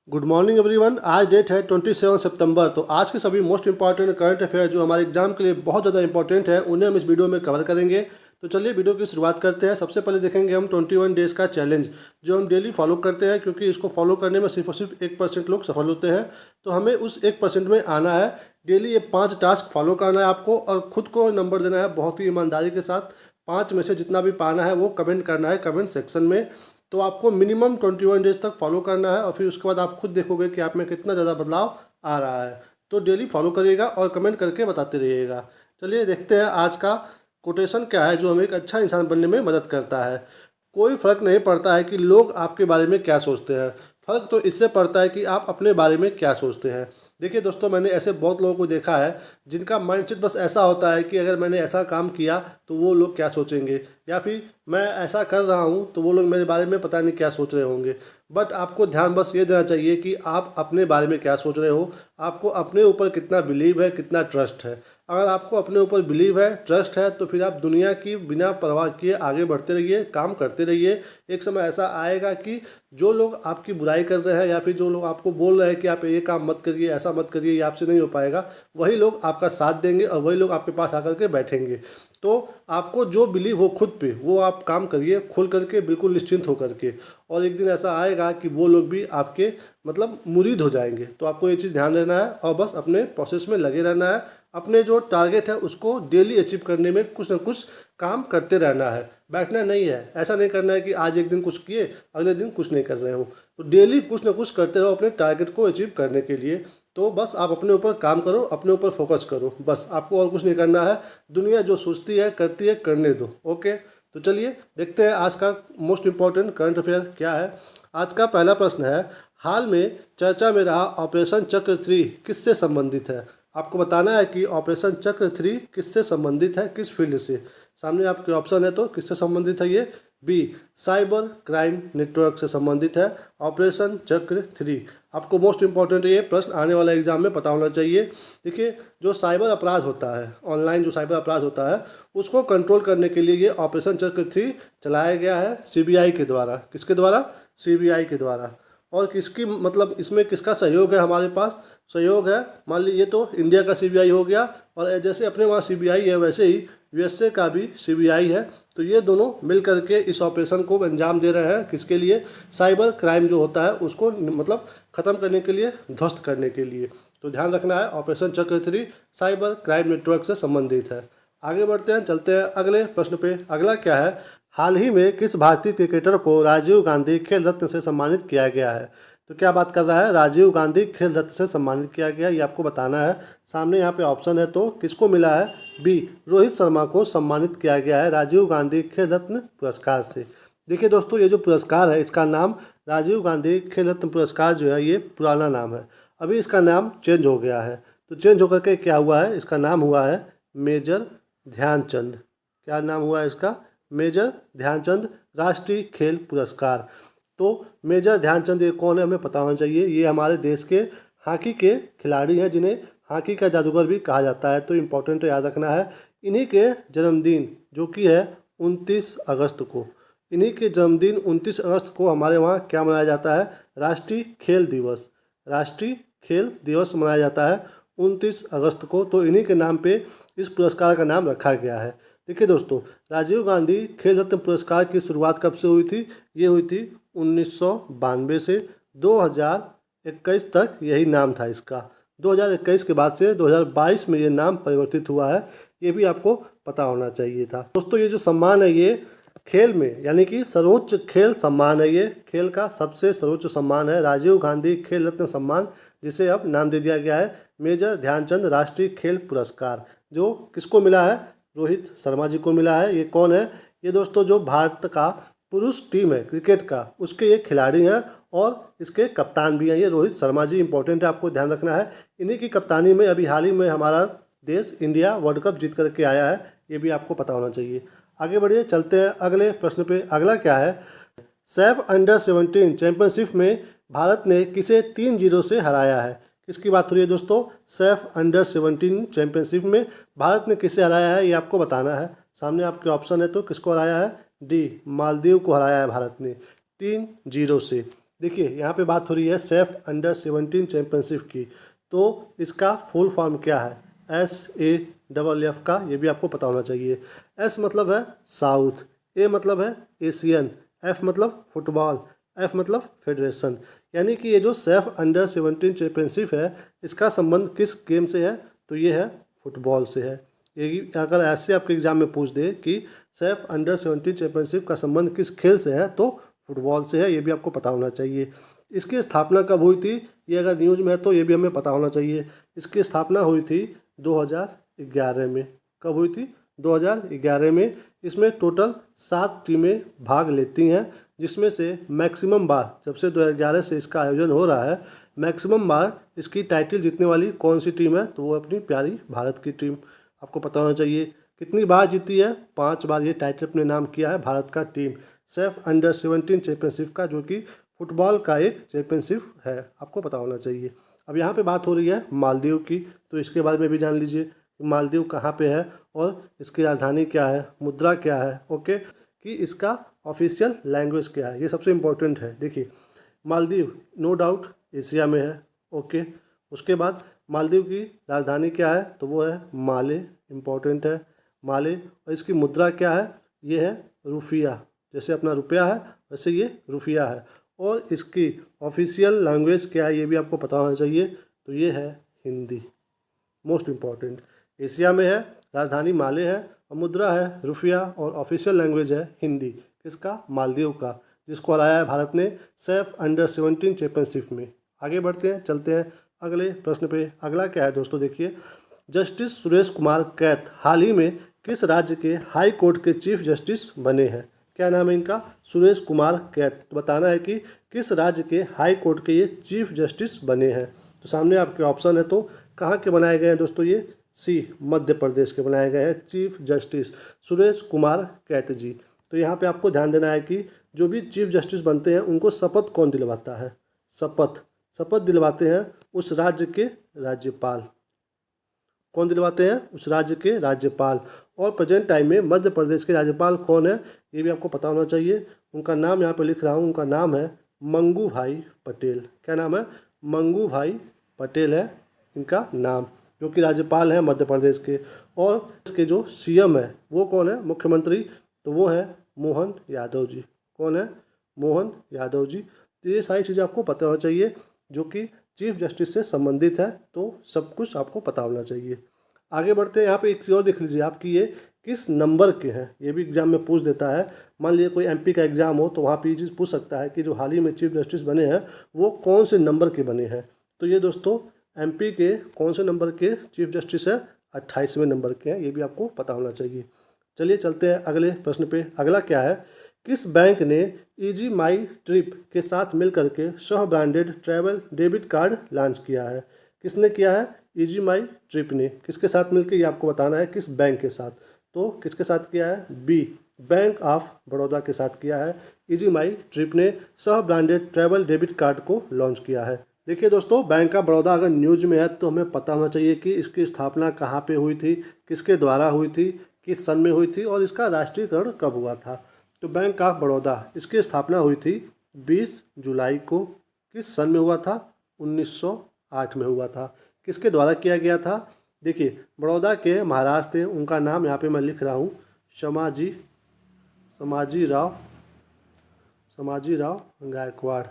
Good morning everyone. आज date है 27 सितंबर। तो आज के सभी मोस्ट इंपॉर्टेंट करंट अफेयर जो हमारे एग्जाम के लिए बहुत ज़्यादा इंपॉर्टेंट है उन्हें हम इस वीडियो में कवर करेंगे। तो चलिए वीडियो की शुरुआत करते हैं। सबसे पहले देखेंगे हम 21 डेज़ का चैलेंज जो हम डेली फॉलो करते हैं, क्योंकि इसको फॉलो करने में सिर्फ और सिर्फ 1% लोग सफल होते हैं। तो हमें उस 1% में आना है। डेली ये 5 टास्क फॉलो करना है आपको और ख़ुद को नंबर देना है बहुत ही ईमानदारी के साथ। 5 में से जितना भी पाना है वो कमेंट करना है कमेंट सेक्शन में। तो आपको मिनिमम 21 डेज तक फॉलो करना है और फिर उसके बाद आप खुद देखोगे कि आप में कितना ज़्यादा बदलाव आ रहा है। तो डेली फॉलो करिएगा और कमेंट करके बताते रहिएगा। चलिए देखते हैं आज का कोटेशन क्या है जो हमें एक अच्छा इंसान बनने में मदद करता है। कोई फ़र्क नहीं पड़ता है कि लोग आपके बारे में क्या सोचते हैं, फ़र्क तो इससे पड़ता है कि आप अपने बारे में क्या सोचते हैं। देखिए दोस्तों, मैंने ऐसे बहुत लोगों को देखा है जिनका माइंडसेट बस ऐसा होता है कि अगर मैंने ऐसा काम किया तो वो लोग क्या सोचेंगे, या फिर मैं ऐसा कर रहा हूँ तो वो लोग मेरे बारे में पता नहीं क्या सोच रहे होंगे। बट आपको ध्यान बस ये देना चाहिए कि आप अपने बारे में क्या सोच रहे हो, आपको अपने ऊपर कितना बिलीव है, कितना ट्रस्ट है। अगर आपको अपने ऊपर बिलीव है, ट्रस्ट है, तो फिर आप दुनिया की बिना परवाह किए आगे बढ़ते रहिए, काम करते रहिए। एक समय ऐसा आएगा कि जो लोग आपकी बुराई कर रहे हैं या फिर जो लोग आपको बोल रहे हैं कि आप ये काम मत करिए, ऐसा मत करिए, ये आपसे नहीं हो पाएगा, वही लोग आपका साथ देंगे और वही लोग आपके पास आकर के बैठेंगे। तो आपको जो बिलीव हो खुद पे वो आप काम करिए खुल करके, बिल्कुल निश्चिंत होकर के। और एक दिन ऐसा आएगा कि वो लोग भी आपके मतलब मुरीद हो जाएंगे। तो आपको ये चीज़ ध्यान रहना है और बस अपने प्रोसेस में लगे रहना है। अपने जो टारगेट है उसको डेली अचीव करने में कुछ ना कुछ काम करते रहना है, बैठना नहीं है। ऐसा नहीं करना है कि आज एक दिन कुछ किए अगले दिन कुछ नहीं कर रहे हो। तो डेली कुछ ना कुछ करते रहो अपने टारगेट को अचीव करने के लिए। तो बस आप अपने ऊपर काम करो, अपने ऊपर फोकस करो, बस आपको और कुछ नहीं करना है। दुनिया जो सोचती है करती है, करने दो। ओके, तो चलिए देखते हैं आज का मोस्ट इम्पॉर्टेंट करंट अफेयर क्या है। आज का पहला प्रश्न है, हाल में चर्चा में रहा ऑपरेशन चक्र 3 किससे संबंधित है। आपको बताना है कि ऑपरेशन चक्र 3 किससे संबंधित है, किस फील्ड से। सामने आपके ऑप्शन है, तो किससे संबंधित है ये। बी, साइबर क्राइम नेटवर्क से संबंधित है ऑपरेशन चक्र 3। आपको मोस्ट इंपॉर्टेंट ये प्रश्न आने वाला एग्जाम में पता होना चाहिए। देखिए, जो साइबर अपराध होता है, ऑनलाइन जो साइबर अपराध होता है, उसको कंट्रोल करने के लिए ये ऑपरेशन चक्र 3 चलाया गया है सीबीआई के द्वारा। किसके द्वारा? सीबीआई के द्वारा। और किसकी मतलब इसमें किसका सहयोग है हमारे पास? सहयोग है, मान लीजिए ये तो इंडिया का सीबीआई हो गया, और जैसे अपने वहाँ सीबीआई है वैसे ही यूएसए का भी सीबीआई है। तो ये दोनों मिल करके इस ऑपरेशन को अंजाम दे रहे हैं। किसके लिए? साइबर क्राइम जो होता है उसको मतलब ख़त्म करने के लिए, ध्वस्त करने के लिए। तो ध्यान रखना है, ऑपरेशन चक्र 3 साइबर क्राइम नेटवर्क से संबंधित है। आगे बढ़ते हैं, चलते हैं अगले प्रश्न पे। अगला क्या है, हाल ही में किस भारतीय क्रिकेटर को राजीव गांधी खेल रत्न से सम्मानित किया गया है। तो क्या बात कर रहा है, राजीव गांधी खेल रत्न से सम्मानित किया गया, ये आपको बताना है। सामने यहाँ पे ऑप्शन है, तो किसको मिला है? बी, रोहित शर्मा को सम्मानित किया गया है राजीव गांधी खेल रत्न पुरस्कार से। देखिए दोस्तों, ये जो पुरस्कार है इसका नाम राजीव गांधी खेल रत्न पुरस्कार जो है ये पुराना नाम है। अभी इसका नाम चेंज हो गया है। तो चेंज होकर के क्या हुआ है, इसका नाम हुआ है मेजर ध्यानचंद। क्या नाम हुआ है इसका? मेजर ध्यानचंद राष्ट्रीय खेल पुरस्कार। तो मेजर ध्यानचंद ये कौन है, हमें पता होना चाहिए। ये हमारे देश के हॉकी के खिलाड़ी हैं जिन्हें हॉकी का जादूगर भी कहा जाता है। तो इम्पोर्टेंट याद रखना है। इन्हीं के जन्मदिन जो कि है 29 अगस्त को, इन्हीं के जन्मदिन 29 अगस्त को हमारे वहाँ क्या मनाया जाता है? राष्ट्रीय खेल दिवस। राष्ट्रीय खेल दिवस मनाया जाता है 29 अगस्त को। तो इन्हीं के नाम पे इस पुरस्कार का नाम रखा गया है। देखिए दोस्तों, राजीव गांधी खेल रत्न पुरस्कार की शुरुआत कब से हुई थी? ये हुई थी 1992 से 2021 तक यही नाम था इसका। 2021 के बाद से 2022 में ये नाम परिवर्तित हुआ है। ये भी आपको पता होना चाहिए था। दोस्तों, ये जो सम्मान है ये खेल में यानी कि सर्वोच्च खेल सम्मान है। ये खेल का सबसे सर्वोच्च सम्मान है राजीव गांधी खेल रत्न सम्मान, जिसे अब नाम दे दिया गया है मेजर ध्यानचंद राष्ट्रीय खेल पुरस्कार। जो किसको मिला है? रोहित शर्मा जी को मिला है। ये कौन है? ये दोस्तों जो भारत का पुरुष टीम है क्रिकेट का, उसके ये खिलाड़ी हैं और इसके कप्तान भी हैं। ये रोहित शर्मा जी, इंपॉर्टेंट है, आपको ध्यान रखना है। इन्हीं की कप्तानी में अभी हाल ही में हमारा देश इंडिया वर्ल्ड कप जीत करके आया है। ये भी आपको पता होना चाहिए। आगे बढ़िए, चलते हैं अगले प्रश्न पे। अगला क्या है, सैफ अंडर 17 चैंपियनशिप में भारत ने किसे 3-0 से हराया है। किसकी बात हो रही है दोस्तों? सैफ अंडर 17 चैंपियनशिप में भारत ने किसे हराया है, ये आपको बताना है। सामने आपके ऑप्शन है, तो किसको हराया है? डी, मालदीव को हराया है भारत ने 3-0 से। देखिए यहाँ पे बात हो रही है सेफ अंडर 17 चैंपियनशिप की, तो इसका फुल फॉर्म क्या है? SAFF का ये भी आपको पता होना चाहिए। S मतलब है साउथ, A मतलब है एशियन, F मतलब फुटबॉल, F मतलब फेडरेशन। यानी कि ये जो सेफ अंडर 17 चैंपियनशिप है, इसका संबंध किस गेम से है? तो ये है फुटबॉल से है। ये अगर ऐसे आपके एग्जाम में पूछ दे कि सेफ अंडर 17 चैंपियनशिप का संबंध किस खेल से है, तो फुटबॉल से है, ये भी आपको पता होना चाहिए। इसकी स्थापना कब हुई थी? ये अगर न्यूज़ में है तो ये भी हमें पता होना चाहिए। इसकी स्थापना हुई थी 2011 में। कब हुई थी? 2011 में। इसमें टोटल 7 टीमें भाग लेती हैं, जिसमें से मैक्सिमम बार, जब से 2011 से इसका आयोजन हो रहा है, मैक्सिमम बार इसकी टाइटल जीतने वाली कौन सी टीम है? तो वो अपनी प्यारी भारत की टीम। आपको पता होना चाहिए कितनी बार जीती है? 5 बार ये टाइटल अपने नाम किया है भारत का टीम, सेफ अंडर 17 चैंपियनशिप का, जो कि फुटबॉल का एक चैंपियनशिप है। आपको पता होना चाहिए। अब यहाँ पे बात हो रही है मालदीव की, तो इसके बारे में भी जान लीजिए। मालदीव कहाँ पे है और इसकी राजधानी क्या है, मुद्रा क्या है, ओके, कि इसका ऑफिशियल लैंग्वेज क्या है, ये सबसे इम्पोर्टेंट है। देखिए मालदीव नो डाउट एशिया में है, ओके। उसके बाद मालदीव की राजधानी क्या है? तो वो है माले, इम्पोर्टेंट है माले। और इसकी मुद्रा क्या है? ये है रुपया, जैसे अपना रुपया है वैसे ये रुपया है। और इसकी ऑफिशियल लैंग्वेज क्या है ये भी आपको पता होना चाहिए, तो ये है हिंदी, मोस्ट इम्पॉर्टेंट। एशिया में है, राजधानी माले है, और मुद्रा है रुपया, और ऑफिशियल लैंग्वेज है हिंदी। किसका? मालदीव का, जिसको हराया है भारत ने सेफ अंडर 17 चैंपियनशिप में। आगे बढ़ते हैं, चलते हैं अगले प्रश्न पे। अगला क्या है दोस्तों? देखिए जस्टिस सुरेश कुमार कैथ हाल ही में किस राज्य के हाई कोर्ट के चीफ जस्टिस बने हैं? क्या नाम है इनका? सुरेश कुमार कैथ। तो बताना है कि किस राज्य के हाई कोर्ट के ये चीफ जस्टिस बने हैं। तो सामने आपके ऑप्शन है, तो कहाँ के बनाए गए हैं दोस्तों? ये सी, मध्य प्रदेश के बनाए गए हैं चीफ जस्टिस सुरेश कुमार कैथ जी। तो यहाँ पे आपको ध्यान देना है कि जो भी चीफ जस्टिस बनते हैं उनको शपथ कौन दिलवाता है? शपथ दिलवाते हैं उस राज्य के राज्यपाल। कौन दिलवाते हैं? उस राज्य के राज्यपाल। और प्रेजेंट टाइम में मध्य प्रदेश के राज्यपाल कौन है ये भी आपको पता होना चाहिए। उनका नाम यहाँ पे लिख रहा हूँ, उनका नाम है मंगू भाई पटेल। क्या नाम है? मंगू भाई पटेल है इनका नाम, जो कि राज्यपाल हैं मध्य प्रदेश के। और इसके जो CM है वो कौन है? मुख्यमंत्री, तो वो है मोहन यादव जी। कौन है? मोहन यादव जी। तो ये सारी चीज़ें आपको पता होना चाहिए जो कि चीफ जस्टिस से संबंधित है, तो सब कुछ आपको पता होना चाहिए। आगे बढ़ते हैं। यहाँ पे एक चीज़ और देख लीजिए आपकी, ये किस नंबर के हैं, ये भी एग्जाम में पूछ देता है। मान लीजिए कोई MP का एग्जाम हो तो वहाँ पे ये चीज़ पूछ सकता है कि जो हाल ही में चीफ जस्टिस बने हैं वो कौन से नंबर के बने हैं। तो ये दोस्तों MP के कौन से नंबर के चीफ जस्टिस है? 28वें नंबर के हैं, ये भी आपको पता होना चाहिए। चलिए चलते हैं अगले प्रश्न पे। अगला क्या है? किस बैंक ने इजी माई ट्रिप के साथ मिलकर के सह branded travel debit card launch किया है? किसने किया है? इजी माई ट्रिप ने। किसके साथ मिलकर? ये आपको बताना है किस बैंक के साथ। तो किसके साथ किया है? B, बैंक ऑफ बड़ौदा के साथ किया है। इजी माई ट्रिप ने सह ब्रांडेड ट्रैवल डेबिट कार्ड को लॉन्च किया है। देखिए दोस्तों, बैंक ऑफ बड़ौदा अगर न्यूज़ में है तो हमें पता होना चाहिए कि इसकी स्थापना कहाँ पे हुई थी, किसके द्वारा हुई थी, किस सन में हुई थी, और इसका राष्ट्रीयकरण कब हुआ था। तो बैंक ऑफ बड़ौदा, इसकी स्थापना हुई थी 20 जुलाई को। किस सन में हुआ था? 1908 में हुआ था। किसके द्वारा किया गया था? देखिए बड़ौदा के महाराज थे, उनका नाम यहाँ पे मैं लिख रहा हूँ, समाजी राव गायकवाड़,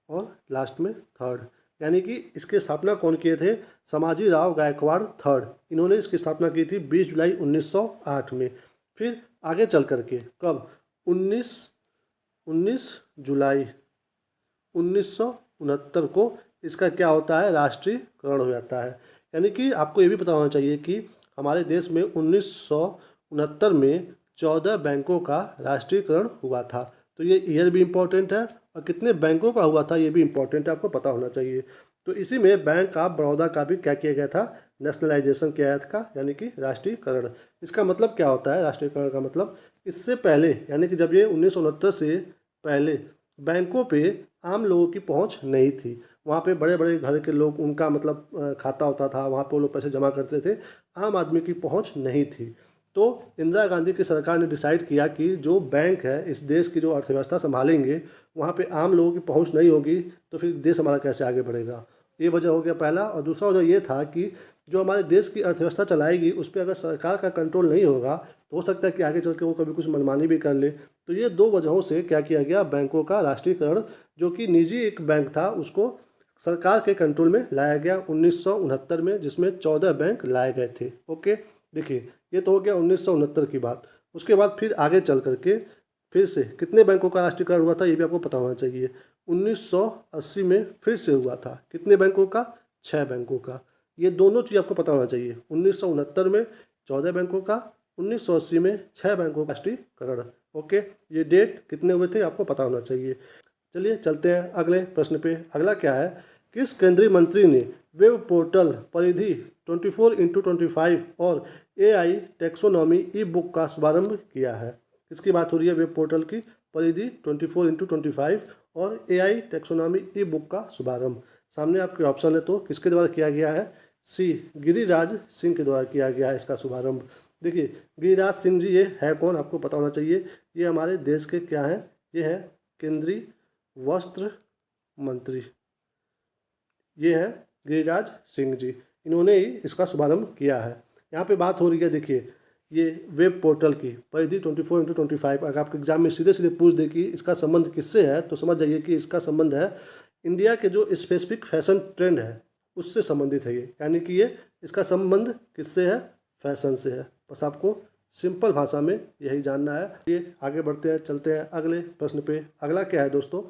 और लास्ट में थर्ड। यानी कि इसकी स्थापना कौन किए थे? समाजी राव गायकवाड़ थर्ड। इन्होंने इसकी स्थापना की थी 20 जुलाई 1908 में। फिर आगे चल करके कब? 19 जुलाई 1969 को इसका क्या होता है? राष्ट्रीयकरण हो जाता है। यानी कि आपको ये भी पता होना चाहिए कि हमारे देश में 1969 में 14 बैंकों का राष्ट्रीयकरण हुआ था। तो ये ईयर भी इम्पोर्टेंट है, और कितने बैंकों का हुआ था ये भी इम्पोर्टेंट है, आपको पता होना चाहिए। तो इसी में बैंक ऑफ बड़ौदा का भी क्या किया गया था? नेशनलाइजेशन किया गया था, यानी कि राष्ट्रीयकरण। इसका मतलब क्या होता है राष्ट्रीयकरण का मतलब? इससे पहले, यानी कि जब ये 1969 से पहले बैंकों पे आम लोगों की पहुंच नहीं थी। वहाँ पे बड़े बड़े घर के लोग, उनका मतलब खाता होता था, वहाँ पे वो लोग पैसे जमा करते थे, आम आदमी की पहुंच नहीं थी। तो इंदिरा गांधी की सरकार ने डिसाइड किया कि जो बैंक है इस देश की जो अर्थव्यवस्था संभालेंगे, वहाँ पे आम लोगों की पहुँच नहीं होगी तो फिर देश हमारा कैसे आगे बढ़ेगा। ये वजह हो गया पहला। और दूसरा वजह ये था कि जो हमारे देश की अर्थव्यवस्था चलाएगी उस पर अगर सरकार का कंट्रोल नहीं होगा तो हो सकता है कि आगे चल के वो कभी कुछ मनमानी भी कर ले। तो ये दो वजहों से क्या किया गया, बैंकों का राष्ट्रीयकरण, जो कि निजी एक बैंक था, उसको सरकार के कंट्रोल में लाया गया 1969 में, जिसमें 14 बैंक लाए गए थे। ओके, देखिए ये तो हो गया 1969 की बात। उसके बाद फिर आगे चल करके फिर से कितने बैंकों का राष्ट्रीयकरण हुआ था ये भी आपको पता होना चाहिए। 1980 में फिर से हुआ था। कितने बैंकों का? 6 बैंकों का। ये दोनों चीज़ आपको पता होना चाहिए। 1969 में 14 बैंकों का, 1980 में 6 बैंकों का राष्ट्रीयकरण। ओके, ये डेट कितने हुए थे आपको पता होना चाहिए। चलिए चलते हैं अगले प्रश्न पे। अगला क्या है, किस केंद्रीय मंत्री ने वेब पोर्टल परिधि 24x25 और AI टैक्सोनॉमी ई बुक का शुभारंभ किया है? किसकी बात हो रही है? वेब पोर्टल की परिधि 24x25 और AI टैक्सोनॉमी ई बुक का शुभारंभ। सामने आपके ऑप्शन है, तो किसके द्वारा किया गया है? सी गिरिराज सिंह के द्वारा किया गया है इसका शुभारंभ। देखिए गिरिराज सिंह जी ये है कौन आपको पता होना चाहिए। ये हमारे देश के क्या हैं? ये हैं केंद्रीय वस्त्र मंत्री। ये हैं गिरिराज सिंह जी, इन्होंने ही इसका शुभारंभ किया है। यहाँ पे बात हो रही है, देखिए ये वेब पोर्टल की परिधि 24x25। अगर आपके एग्जाम में सीधे सीधे पूछ दे कि इसका संबंध किससे है, तो समझ जाइए कि इसका संबंध है इंडिया के जो स्पेसिफिक फैशन ट्रेंड है उससे संबंधित है ये। यानी कि ये इसका संबंध किससे है? फैशन से है। बस आपको सिंपल भाषा में यही जानना है। ये आगे बढ़ते हैं, चलते हैं अगले प्रश्न पे। अगला क्या है दोस्तों,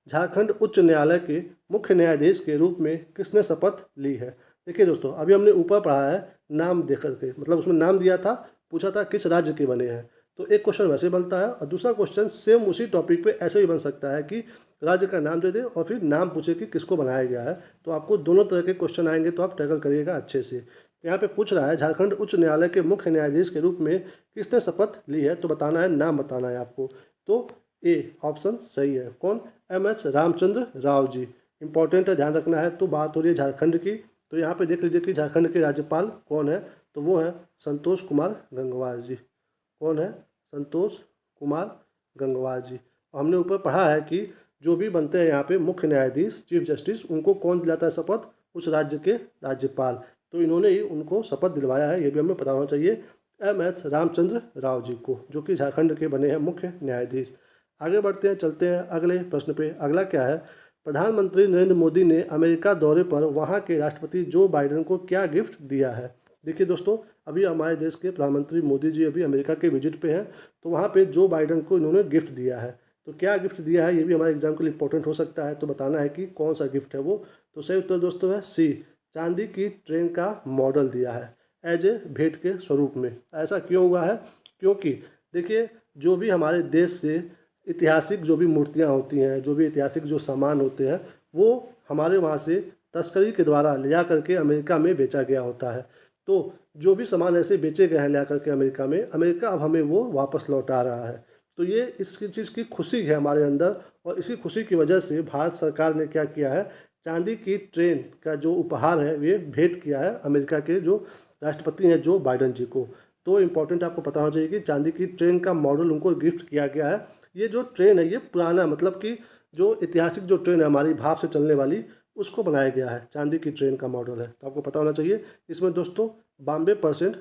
झारखंड उच्च न्यायालय के मुख्य न्यायाधीश के रूप में किसने शपथ ली है? देखिए दोस्तों, अभी हमने ऊपर पढ़ा है नाम दे करके, मतलब उसमें नाम दिया था, पूछा था किस राज्य के बने हैं। तो एक क्वेश्चन वैसे बनता है और दूसरा क्वेश्चन सेम उसी टॉपिक पे ऐसे भी बन सकता है कि राज्य का नाम दे दे और फिर नाम पूछे कि किसको बनाया गया है। तो आपको दोनों तरह के क्वेश्चन आएंगे, तो आप टैकल करिएगा अच्छे से। यहाँ पे पूछ रहा है झारखंड उच्च न्यायालय के मुख्य न्यायाधीश के रूप में किसने शपथ ली है, तो बताना है, नाम बताना है आपको। तो ए ऑप्शन सही है। कौन? MS रामचंद्र राव जी। इंपॉर्टेंट है, ध्यान रखना है। तो बात हो रही है झारखंड की, तो यहाँ पे देख लीजिए कि झारखंड के राज्यपाल कौन है, तो वो है संतोष कुमार गंगवार जी। कौन है? संतोष कुमार गंगवार जी। हमने ऊपर पढ़ा है कि जो भी बनते हैं यहाँ पे मुख्य न्यायाधीश, चीफ जस्टिस, उनको कौन दिलाता है शपथ? उस राज्य के राज्यपाल। तो इन्होंने ही उनको शपथ दिलवाया है, ये भी हमें पता होना चाहिए, MS रामचंद्र राव जी को, जो कि झारखंड के बने हैं मुख्य न्यायाधीश। आगे बढ़ते हैं, चलते हैं अगले प्रश्न पे। अगला क्या है, प्रधानमंत्री नरेंद्र मोदी ने अमेरिका दौरे पर वहां के राष्ट्रपति जो बाइडेन को क्या गिफ्ट दिया है? देखिए दोस्तों, अभी हमारे देश के प्रधानमंत्री मोदी जी अभी अमेरिका के विजिट पे हैं, तो वहाँ पे जो बाइडेन को इन्होंने गिफ्ट दिया है। तो क्या गिफ्ट दिया है ये भी हमारे एग्जाम के लिए इंपॉर्टेंट हो सकता है, तो बताना है कि कौन सा गिफ्ट है वो। तो सही उत्तर दोस्तों है सी, चांदी की ट्रेन का मॉडल दिया है एज ए भेंट के स्वरूप में। ऐसा क्यों हुआ है? क्योंकि देखिए जो भी हमारे देश से ऐतिहासिक जो भी मूर्तियाँ होती हैं, जो भी ऐतिहासिक जो सामान होते हैं, वो हमारे वहाँ से तस्करी के द्वारा ले जा करके अमेरिका में बेचा गया होता है। तो जो भी सामान ऐसे बेचे गए हैं ले करके अमेरिका में, अमेरिका अब हमें वो वापस लौटा रहा है। तो ये इसकी चीज़ की खुशी है हमारे अंदर, और इसी खुशी की वजह से भारत सरकार ने क्या किया है, चांदी की ट्रेन का जो उपहार है ये भेंट किया है अमेरिका के जो राष्ट्रपति हैं जो बाइडेन जी को। तो इम्पोर्टेंट आपको पता होना चाहिए कि चांदी की ट्रेन का मॉडल उनको गिफ्ट किया गया है। ये जो ट्रेन है ये पुराना, मतलब कि जो ऐतिहासिक जो ट्रेन है हमारी भाप से चलने वाली, उसको बनाया गया है, चांदी की ट्रेन का मॉडल है। तो आपको पता होना चाहिए, इसमें दोस्तों 92%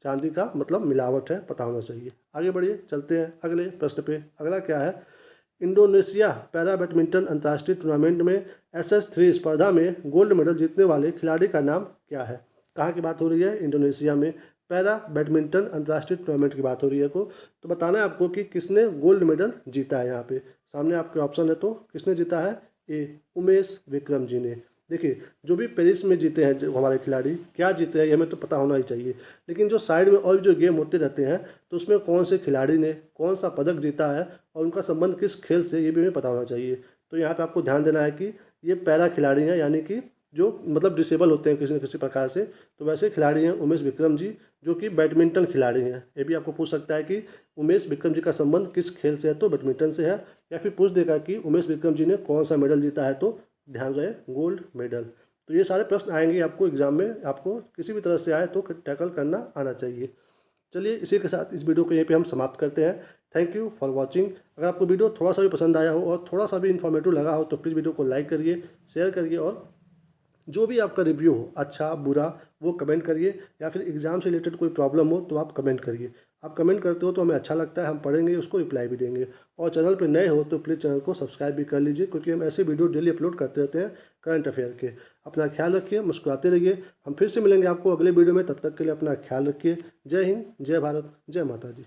चांदी का मतलब मिलावट है, पता होना चाहिए। आगे बढ़िए, चलते हैं अगले प्रश्न पे। अगला क्या है, इंडोनेशिया पैरा बैडमिंटन अंतर्राष्ट्रीय टूर्नामेंट में SS3 स्पर्धा में गोल्ड मेडल जीतने वाले खिलाड़ी का नाम क्या है? कहाँ की बात हो रही है? इंडोनेशिया में पैरा बैडमिंटन अंतर्राष्ट्रीय टूर्नामेंट की बात हो रही है को। तो बताना है आपको कि किसने गोल्ड मेडल जीता है। यहाँ पे सामने आपके ऑप्शन है, तो किसने जीता है? ए उमेश विक्रम जी ने। देखिए जो भी पेरिस में जीते हैं जो हमारे खिलाड़ी, क्या जीते हैं ये हमें तो पता होना ही चाहिए, लेकिन जो साइड में और भी जो गेम होते रहते हैं तो उसमें कौन से खिलाड़ी ने कौन सा पदक जीता है और उनका संबंध किस खेल से, ये भी हमें पता होना चाहिए। तो यहाँ पे आपको ध्यान देना है कि ये पैरा खिलाड़ी हैं, यानी कि जो मतलब डिसेबल होते हैं किसी न किसी प्रकार से, तो वैसे खिलाड़ी हैं उमेश विक्रम जी, जो कि बैडमिंटन खिलाड़ी हैं। ये भी आपको पूछ सकता है कि उमेश विक्रम जी का संबंध किस खेल से है, तो बैडमिंटन से है। या फिर पूछ देगा कि उमेश विक्रम जी ने कौन सा मेडल जीता है, तो ध्यान रहे गोल्ड मेडल। तो ये सारे प्रश्न आएंगे आपको एग्जाम में, आपको किसी भी तरह से आए तो टैकल करना आना चाहिए। चलिए इसी के साथ इस वीडियो को यहीं पे हम समाप्त करते हैं। Thank you for watching. अगर आपको वीडियो थोड़ा सा भी पसंद आया हो और थोड़ा सा भी इन्फॉर्मेटिव लगा हो तो प्लीज़ वीडियो को लाइक करिए, शेयर करिए और जो भी आपका रिव्यू हो, अच्छा बुरा, वो कमेंट करिए। या फिर एग्ज़ाम से रिलेटेड कोई प्रॉब्लम हो तो आप कमेंट करिए। आप कमेंट करते हो तो हमें अच्छा लगता है, हम पढ़ेंगे, उसको रिप्लाई भी देंगे। और चैनल पे नए हो तो प्लीज़ चैनल को सब्सक्राइब भी कर लीजिए, क्योंकि हम ऐसे वीडियो डेली अपलोड करते रहते हैं करंट अफेयर के। अपना ख्याल रखिए, मुस्कुराते रहिए। हम फिर से मिलेंगे आपको अगले वीडियो में, तब तक के लिए अपना ख्याल रखिए। जय हिंद, जय भारत, जय माता दी।